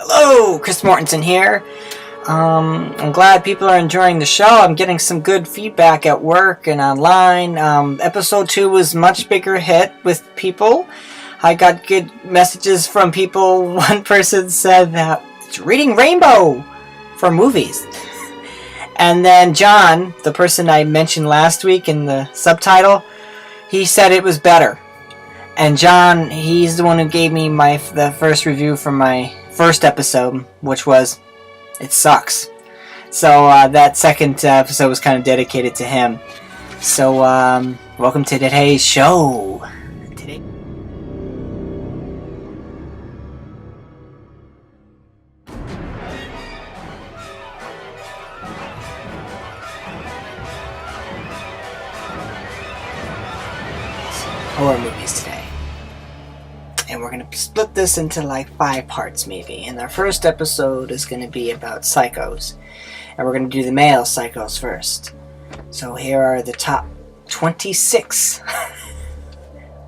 Hello, Chris Mortensen here. I'm glad people are enjoying the show. I'm getting some good feedback at work and online. Episode 2 was a much bigger hit with people. I got good messages from people. One person said that it's reading Rainbow for movies. And then John, the person I mentioned last week in the subtitle, he said it was better. And John, he's the one who gave me the first review for my first episode, which was, it sucks. So that second episode was kind of dedicated to him. So welcome to today's show. Horror movies today. And we're going to split this into like 5 parts maybe. And our first episode is going to be about psychos. And we're going to do the male psychos first. So here are the top 26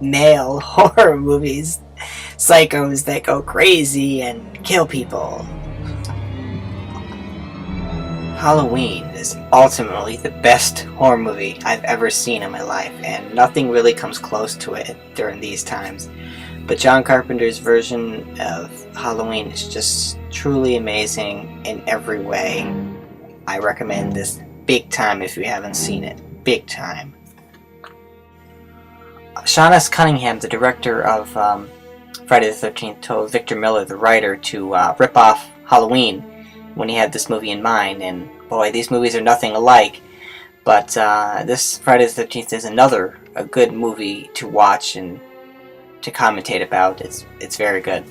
male horror movies. Psychos that go crazy and kill people. Halloween is ultimately the best horror movie I've ever seen in my life. And nothing really comes close to it during these times. But John Carpenter's version of Halloween is just truly amazing in every way. I recommend this big time if you haven't seen it. Big time. Sean S. Cunningham, the director of Friday the 13th, told Victor Miller, the writer, to rip off Halloween when he had this movie in mind. And boy, these movies are nothing alike. But this Friday the 13th is a good movie to watch and to commentate about. It's very good.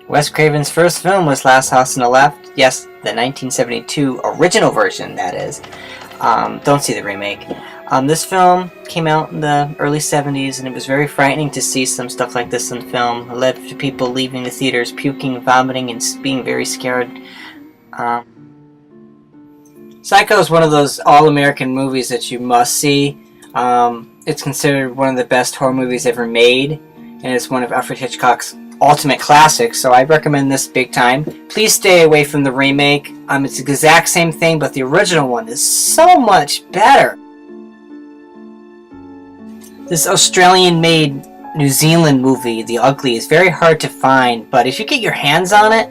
Wes Craven's first film was Last House on the Left. Yes, the 1972 original version, that is. Don't see the remake. This film came out in the early 70s, and it was very frightening to see some stuff like this in film. It led to people leaving the theaters, puking, vomiting, and being very scared. Psycho is one of those all-American movies that you must see. It's considered one of the best horror movies ever made. And it's one of Alfred Hitchcock's ultimate classics, so I recommend this big time. Please stay away from the remake. It's the exact same thing, but the original one is so much better. This Australian-made New Zealand movie, The Ugly, is very hard to find, but if you get your hands on it,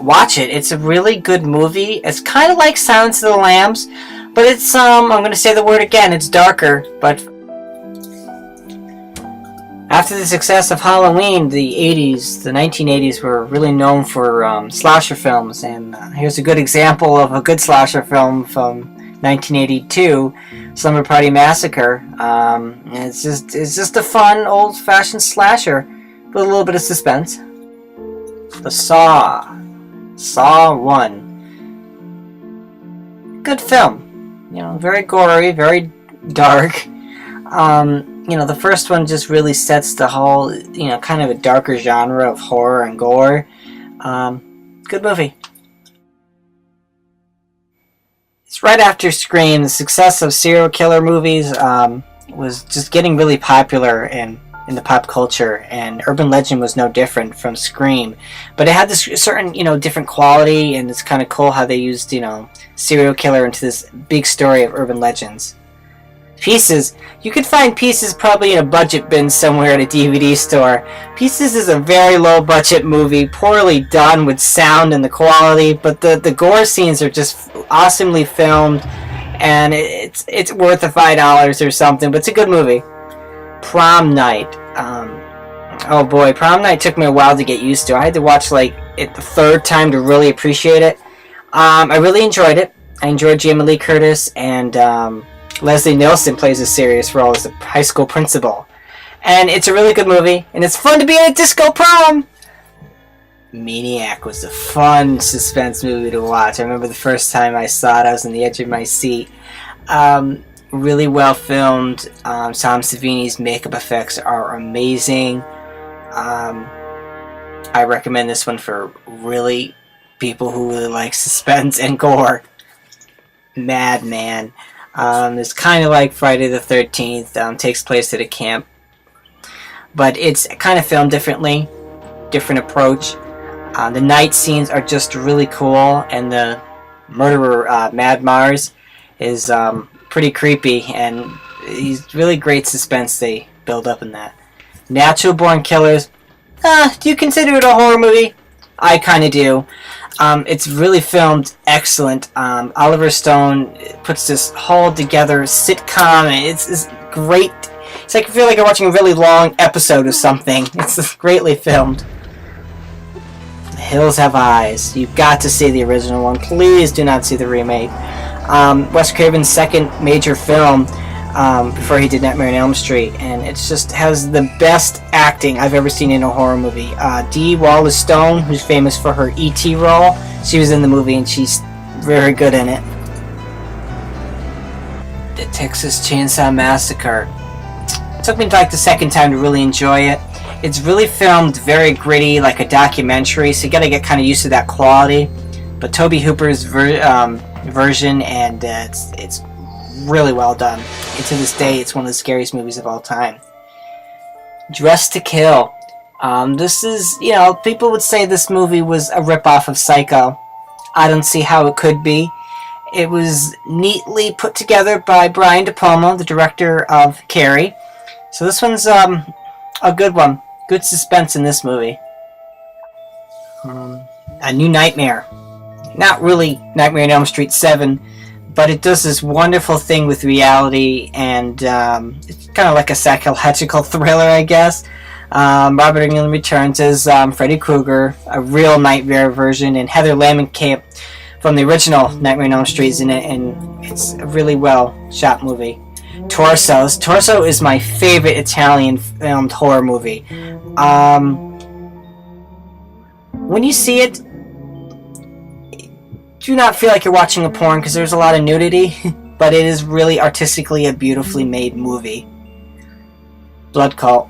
watch it. It's a really good movie. It's kind of like Silence of the Lambs, but it's, I'm going to say the word again, it's darker, but after the success of Halloween, the 1980s were really known for slasher films, and here's a good example of a good slasher film from 1982, Slumber Party Massacre. It's just a fun, old-fashioned slasher with a little bit of suspense. The Saw 1. Good film. Very gory, very dark. The first one just really sets the whole, kind of a darker genre of horror and gore. Good movie. It's right after Scream. The success of serial killer movies was just getting really popular in the pop culture, and Urban Legend was no different from Scream. But it had this certain, different quality, and it's kind of cool how they used, serial killer into this big story of urban legends. Pieces. You could find Pieces probably in a budget bin somewhere at a DVD store. Pieces is a very low budget movie, poorly done with sound and the quality, but the gore scenes are just awesomely filmed, and it's worth the $5 or something, but it's a good movie. Prom Night. Oh boy, Prom Night took me a while to get used to. I had to watch it the third time to really appreciate it. I really enjoyed it. I enjoyed Jamie Lee Curtis, and Leslie Nielsen plays a serious role as a high school principal. And it's a really good movie, and it's fun to be at a disco prom! Maniac was a fun suspense movie to watch. I remember the first time I saw it, I was on the edge of my seat. Really well filmed. Tom Savini's makeup effects are amazing. I recommend this one for really people who really like suspense and gore. Madman. It's kind of like Friday the 13th. Takes place at a camp. But it's kind of filmed differently. Different approach. The night scenes are just really cool, and the murderer, Mad Mars, is pretty creepy, and he's really great suspense they build up in that. Natural Born Killers, do you consider it a horror movie? I kind of do. It's really filmed excellent. Oliver Stone puts this whole together sitcom, and it's great. It's like you feel like you're watching a really long episode of something. It's greatly filmed. The Hills Have Eyes. You've got to see the original one. Please do not see the remake. Wes Craven's second major film before he did Nightmare on Elm Street, and it just has the best acting I've ever seen in a horror movie. Dee Wallace Stone, who's famous for her E.T. role, she was in the movie, and she's very good in it. The Texas Chainsaw Massacre. It took me like the second time to really enjoy it. It's really filmed very gritty, like a documentary, so you gotta get kind of used to that quality. But Tobe Hooper's version, and it's really well done. And to this day, it's one of the scariest movies of all time. Dressed to Kill. This is, people would say this movie was a ripoff of Psycho. I don't see how it could be. It was neatly put together by Brian De Palma, the director of Carrie. So this one's a good one. Good suspense in this movie. A New Nightmare. Not really Nightmare on Elm Street 7, but it does this wonderful thing with reality, and it's kind of like a psychological thriller, I guess. Robert Englund returns as Freddy Krueger, a real nightmare version, and Heather Langenkamp from the original Nightmare on Elm Street is in it, and it's a really well shot movie. Torsos. Torso is my favorite Italian filmed horror movie. When you see it, do not feel like you're watching a porn, because there's a lot of nudity, but it is really artistically a beautifully made movie. Blood Cult.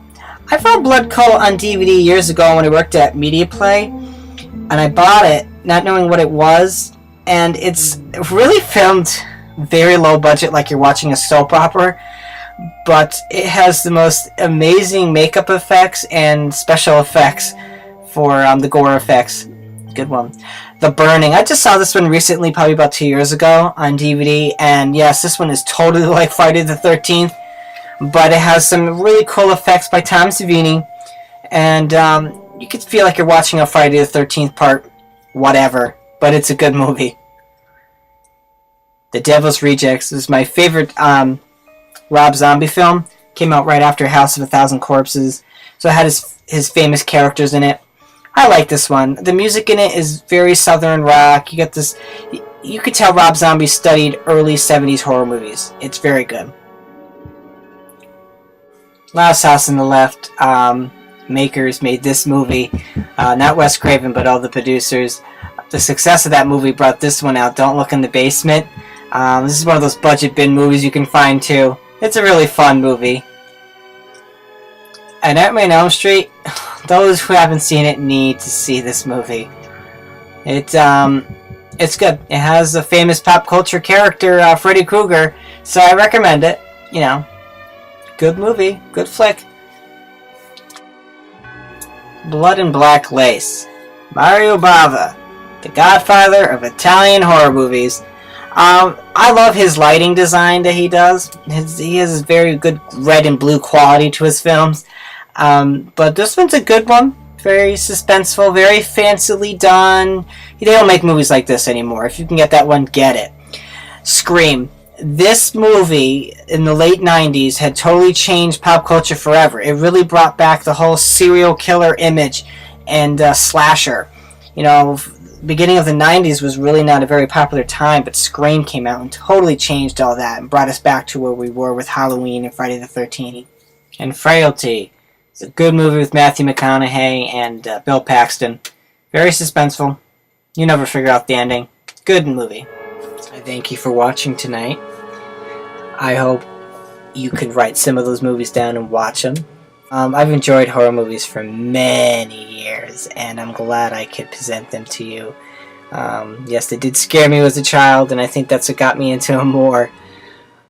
I found Blood Cult on DVD years ago when I worked at Media Play, and I bought it not knowing what it was, and it's really filmed very low budget, like you're watching a soap opera, but it has the most amazing makeup effects and special effects for the gore effects. Good one. The Burning. I just saw this one recently, probably about 2 years ago on DVD, and yes, this one is totally like Friday the 13th, but it has some really cool effects by Tom Savini, and you could feel like you're watching a Friday the 13th part whatever, but it's a good movie. The Devil's Rejects is my favorite Rob Zombie film. Came out right after House of a Thousand Corpses, so it had his famous characters in it. I like this one. The music in it is very southern rock. You get this. You could tell Rob Zombie studied early 70s horror movies. It's very good. Last House on the Left. Makers made this movie. Not Wes Craven, but all the producers. The success of that movie brought this one out. Don't Look in the Basement. This is one of those budget bin movies you can find too. It's a really fun movie. And Nightmare on Elm Street, those who haven't seen it need to see this movie. It's good. It has a famous pop culture character, Freddy Krueger, so I recommend it. Good movie, good flick. Blood and Black Lace. Mario Bava, the godfather of Italian horror movies. I love his lighting design that he does. He has a very good red and blue quality to his films. But this one's a good one. Very suspenseful, very fancily done. They don't make movies like this anymore. If you can get that one, get it. Scream. This movie in the late 90s had totally changed pop culture forever. It really brought back the whole serial killer image and slasher. Beginning of the 90s was really not a very popular time, but Scream came out and totally changed all that and brought us back to where we were with Halloween and Friday the 13th. And Frailty. It's a good movie with Matthew McConaughey and Bill Paxton. Very suspenseful. You never figure out the ending. Good movie. I thank you for watching tonight. I hope you could write some of those movies down and watch them. I've enjoyed horror movies for many years, and I'm glad I could present them to you. Yes, they did scare me as a child, and I think that's what got me into them more.